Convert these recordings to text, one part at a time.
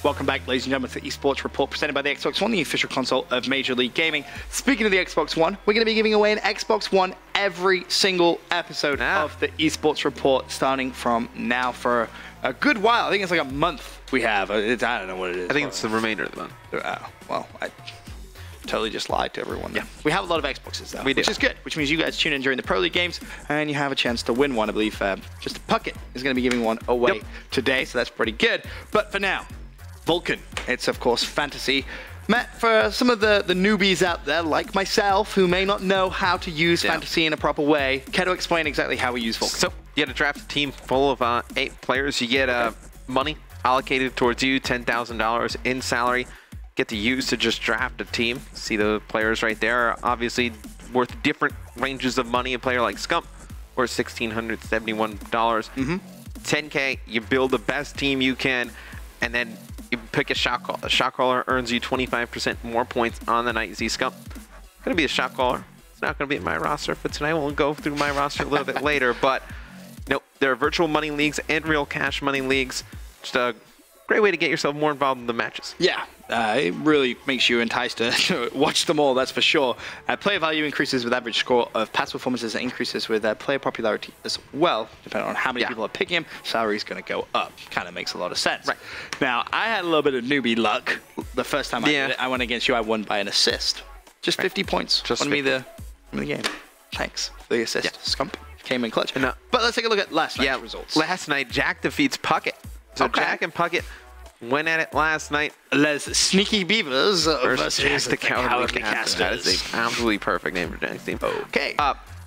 Welcome back, ladies and gentlemen, to the eSports Report presented by the Xbox One, the official console of Major League Gaming. Speaking of the Xbox One, we're going to be giving away an Xbox One every single episode of the eSports Report, starting from now for a good while. I think it's like a month we have. I don't know what it is. I think it's the remainder of the month. Well, I totally just lied to everyone. Yeah. We have a lot of Xboxes, though, which is good, which means you guys tune in during the Pro League games, and you have a chance to win one, I believe. Just Puckett is going to be giving one away today, so that's pretty good. But for now, Vulcun. It's, of course, fantasy. Matt, for some of the newbies out there, like myself, who may not know how to use fantasy in a proper way, care to explain exactly how we use Vulcun? So, you get a draft team full of 8 players. You get money allocated towards you, $10,000 in salary. Get to use to just draft a team. See the players right there are obviously worth different ranges of money. A player like Scump, worth $1,671. 10K, you build the best team you can, and then you pick a shot caller. A shot caller earns you 25% more points on the night. You see Scump, gonna be a shot caller. It's not gonna be in my roster for tonight. We'll go through my roster a little bit later, but no, there are virtual money leagues and real cash money leagues. Just a great way to get yourself more involved in the matches. Yeah, it really makes you enticed to watch them all, that's for sure. Player value increases with average score of past performances and increases with player popularity as well. Depending on how many people are picking him, salary is going to go up. Kind of makes a lot of sense. Right. Now, I had a little bit of newbie luck the first time I did it. I went against you, I won by an assist. Just 50 points. Just won me the game. Thanks for the assist. Scump came in clutch. But let's take a look at last night's results. Last night, Jack defeats Puckett. So Jack and Puckett went at it last night. Les Sneaky Beavers versus Jack the Cowardly Casters. That is an absolutely perfect name for Jack's team. Okay.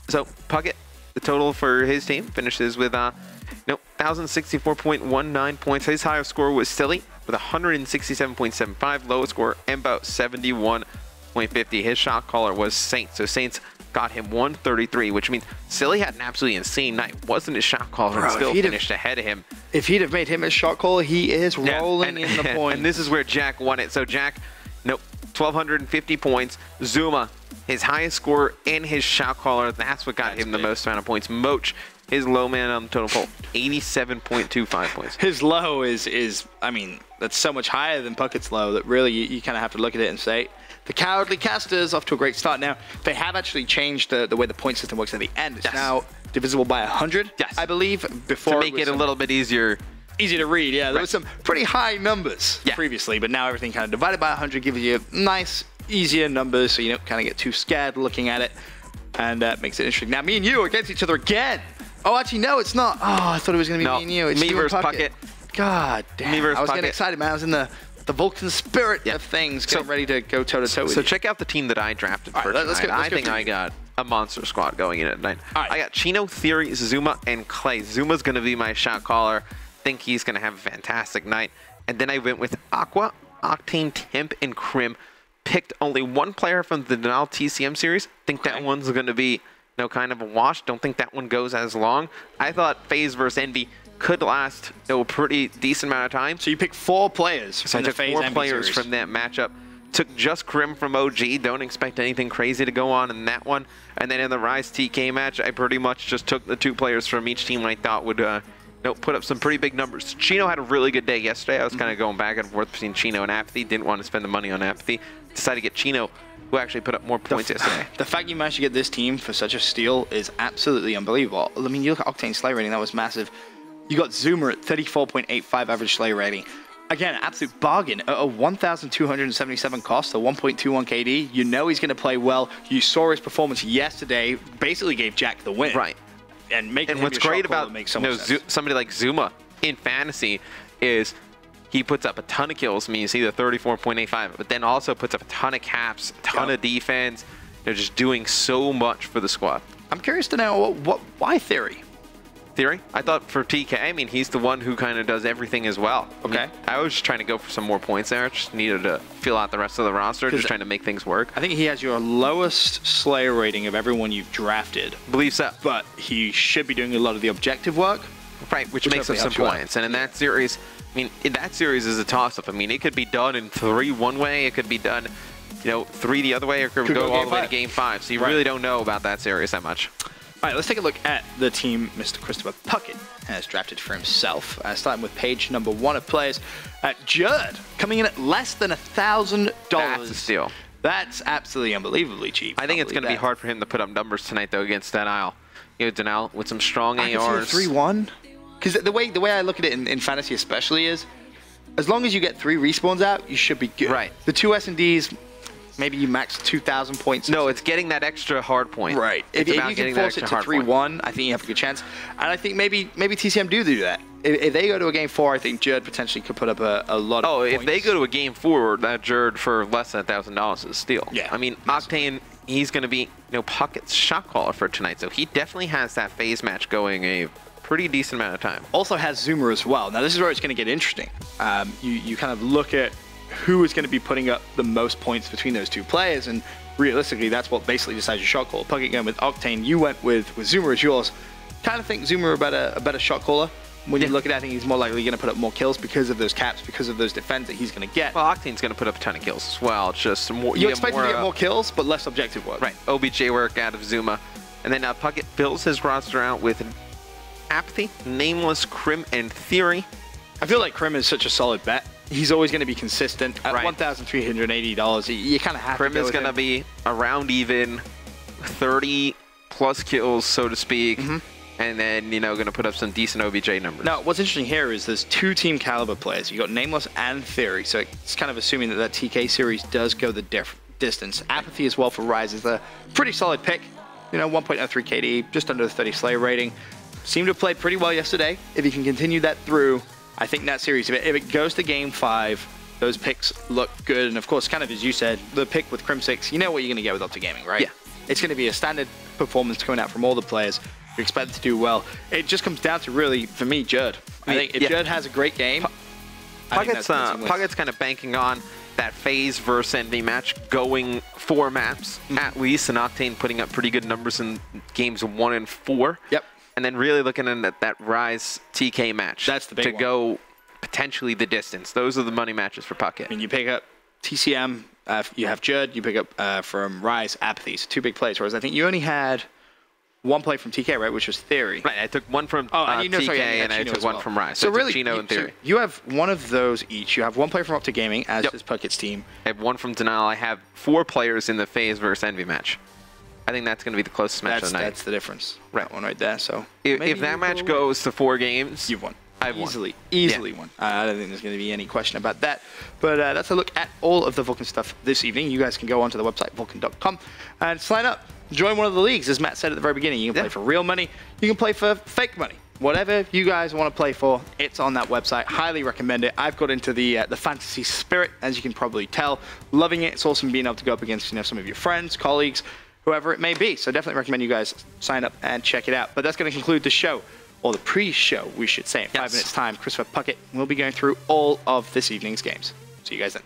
So Puckett, the total for his team finishes with 1,064.19 points. His highest score was Silly with 167.75. Lowest score, Embo, 71.50. His shot caller was Saints. So Saints got him 133, which means Silly had an absolutely insane night. Wasn't his shot caller and still finished ahead of him. If he'd have made him his shot caller, he is rolling in the points. And this is where Jack won it. So Jack, 1,250 points. Zuma, his highest score in his shot caller. That's what got him the most amount of points. Moch, his low man on the total poll, 87.25 points. His low is I mean, that's so much higher than Puckett's low that really you kind of have to look at it and say, the Cowardly Casters off to a great start. Now, they have actually changed the way the point system works at the end. It's now divisible by 100, I believe, before. To make it a little bit easier. Easy to read, yeah. There was some pretty high numbers previously, but now everything kind of divided by 100 gives you nice, easier numbers, so you don't kind of get too scared looking at it, and that makes it interesting. Now, me and you are against each other again. Oh, actually, no, it's not. Oh, I thought it was going to be me and you. It's me versus Puckett. God damn. Me versus I was getting excited, man. I was in the Vulcan spirit of things, getting ready to go toe-to-toe with you. So check out the team that I drafted first. I think I got a monster squad going in at night. I got Chino, Theory, Zuma, and Clay. Zuma's going to be my shot caller. Think he's going to have a fantastic night. And then I went with Aqua, Octane, Temp, and Crim. Picked only one player from the Denal TCM series. Think that one's going to be kind of a wash. Don't think that one goes as long. I thought FaZe versus Envy could last a pretty decent amount of time. So you picked 4 players from the FaZe Envy players from that matchup. Took just Crim from OG. Don't expect anything crazy to go on in that one. And then in the Rise TK match, I pretty much just took the 2 players from each team I thought would put up some pretty big numbers. Chino had a really good day yesterday. I was kind of going back and forth between Chino and Apathy. Didn't want to spend the money on Apathy. Decided to get Chino, who actually put up more points yesterday. The fact you managed to get this team for such a steal is absolutely unbelievable. I mean, you look at Octane Slay rating, that was massive. You got Zoomer at 34.85 average Slay rating. Again, absolute bargain at a 1,277 cost, a 1.21 KD. You know he's going to play well. You saw his performance yesterday. Basically gave Jack the win. Right. And what's great about somebody like Zuma in fantasy is he puts up a ton of kills. I mean, you see the 34.85, but then also puts up a ton of caps, a ton of defense. They're just doing so much for the squad. I'm curious to know why Theory. Theory? I thought for TK, I mean, he's the one who kind of does everything as well. Okay. I was just trying to go for some more points there. Just needed to fill out the rest of the roster, just trying to make things work. I think he has your lowest Slayer rating of everyone you've drafted. Believe so. But he should be doing a lot of the objective work. Right, which makes up some points. And in that series, I mean, that series is a toss-up. I mean, it could be done in 3 one way. It could be done, 3 the other way. Or it could go all the way to Game 5. So you really don't know about that series that much. All right, let's take a look at the team Mr. Christopher Puckett has drafted for himself. Starting with page number 1 of players. Judd coming in at less than $1,000. That's a steal. That's absolutely unbelievably cheap. I think it's going to be hard for him to put up numbers tonight, though, against Denial. You know, Denial with some strong ARs. 3-1. Because the way I look at it in fantasy especially is, as long as you get 3 respawns out, you should be good. Right. The 2 S&Ds, maybe you max 2,000 points. No, it's getting that extra hard point. Right. If you can force it to 3-1, I think you have a good chance. And I think maybe TCM do that. If they go to a game 4, I think Judd potentially could put up a lot of points. If they go to a game 4, that Judd for less than $1,000 is a steal. Yeah. I mean, Octane, he's going to be, Puckett's shot caller for tonight, so he definitely has that phase match going a pretty decent amount of time. Also has Zoomer as well. Now, this is where it's going to get interesting. You kind of look at who is going to be putting up the most points between those 2 players, and realistically, that's what basically decides your shot call. Puckett going with Octane, you went with Zoomer as yours. Kind of think Zoomer a better shot caller. When you look at it, I think he's more likely going to put up more kills because of those caps, because of those defends that he's going to get. Well, Octane's going to put up a ton of kills as well. It's just more. You expect him to get more kills, but less objective work. Right. OBJ work out of Zuma. And then Puckett fills his roster out with Apathy, Nameless, Crim, and Theory. I feel like Crim is such a solid bet. He's always going to be consistent. At $1,380, you kind of have to go with him. Crim is going to be around even 30-plus kills, so to speak. And then, going to put up some decent OBJ numbers. Now, what's interesting here is there's 2 team caliber players. You got Nameless and Theory, so it's kind of assuming that TK series does go the distance. Apathy as well for Rise is a pretty solid pick. 1.03 KD, just under the 30 Slayer rating. Seemed to have played pretty well yesterday. If he can continue that through, I think that series, if it goes to game 5, those picks look good. And of course, kind of as you said, the pick with Crim 6, you know what you're going to get with Optic Gaming, right? Yeah. It's going to be a standard performance coming out from all the players. You expect to do well. It just comes down to really, for me, Judd. I think if Judd has a great game, Puckett's kind of banking on that phase versus Envy match going 4 maps at least, and Octane putting up pretty good numbers in games 1 and 4. Yep. And then really looking at that Rise TK match. That's the big one. Go potentially the distance. Those are the money matches for Puckett. I mean, you pick up TCM, you have Judd, you pick up from Rise, Apathy. So 2 big plays, whereas I think you only had 1 play from TK, right, which was Theory. Right, I took 1 from TK and I took 1 from Rise. So really, Chino and Theory. So you have 1 of those each. You have 1 player from Optic Gaming, as does Puckett's team. I have 1 from Denial. I have 4 players in the phase versus Envy match. I think that's going to be the closest match of the night. That's the difference. That one right there. So if that match goes to 4 games, you've won. I've easily won. I don't think there's going to be any question about that. But that's a look at all of the Vulcun stuff this evening. You guys can go onto the website, vulcun.com, and sign up. Join one of the leagues. As Matt said at the very beginning, you can play for real money. You can play for fake money. Whatever you guys want to play for, it's on that website. Highly recommend it. I've got into the fantasy spirit, as you can probably tell. Loving it. It's awesome being able to go up against some of your friends, colleagues, whoever it may be. So definitely recommend you guys sign up and check it out. But that's going to conclude the show, or the pre-show, we should say. In 5 minutes' time, Christopher Puckett will be going through all of this evening's games. See you guys then.